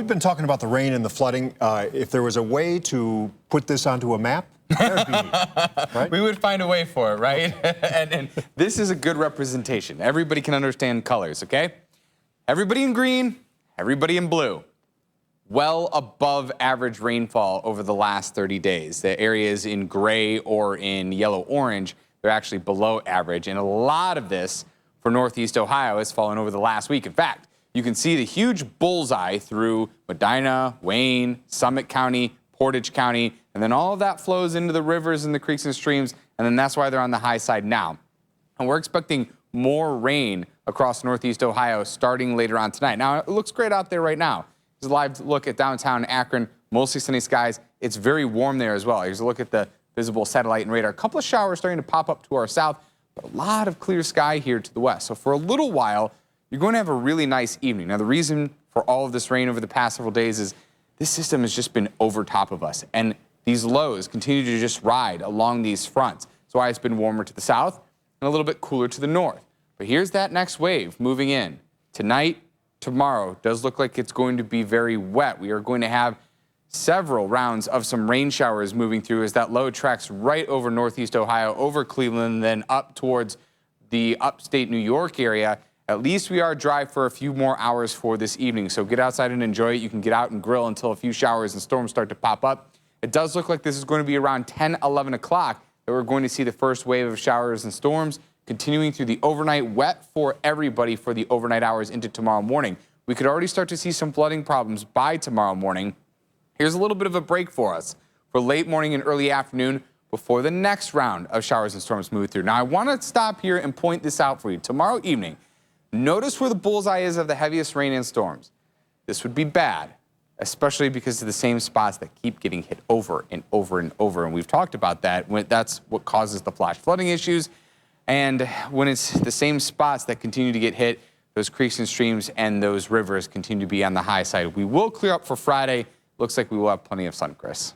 we've been talking about the rain and the flooding. If there was a way to put this onto a map, that would be neat, right? We would find a way for it, right? and this is a good representation. Everybody can understand colors, okay? Everybody in green, everybody in blue. Well above average rainfall over the last 30 days. The areas in gray or in yellow-orange, they're actually below average. And a lot of this for Northeast Ohio has fallen over the last week. In fact, you can see the huge bullseye through Medina, Wayne, Summit County, Portage County, and then all of that flows into the rivers and the creeks and streams, and then that's why they're on the high side now. And we're expecting more rain across Northeast Ohio starting later on tonight. Now, it looks great out there right now. Here's a live look at downtown Akron, mostly sunny skies. It's very warm there as well. Here's a look at the visible satellite and radar. A couple of showers starting to pop up to our south, but a lot of clear sky here to the west. So for a little while, you're going to have a really nice evening. Now, the reason for all of this rain over the past several days is this system has just been over top of us, and these lows continue to just ride along these fronts. That's why it's been warmer to the south and a little bit cooler to the north. But here's that next wave moving in. Tonight, tomorrow, does look like it's going to be very wet. We are going to have several rounds of some rain showers moving through as that low tracks right over Northeast Ohio, over Cleveland, and then up towards the upstate New York area. At least we are dry for a few more hours for this evening. So get outside and enjoy it. You can get out and grill until a few showers and storms start to pop up. It does look like this is going to be around 10, 11 o'clock that we're going to see the first wave of showers and storms continuing through the overnight, wet for everybody for the overnight hours into tomorrow morning. We could already start to see some flooding problems by tomorrow morning. Here's a little bit of a break for us for late morning and early afternoon before the next round of showers and storms move through. Now, I want to stop here and point this out for you. Tomorrow evening, notice where the bullseye is of the heaviest rain and storms. This would be bad, especially because of the same spots that keep getting hit over and over and over. And we've talked about that. That's what causes the flash flooding issues. And when it's the same spots that continue to get hit, those creeks and streams and those rivers continue to be on the high side. We will clear up for Friday. Looks like we will have plenty of sun, Chris.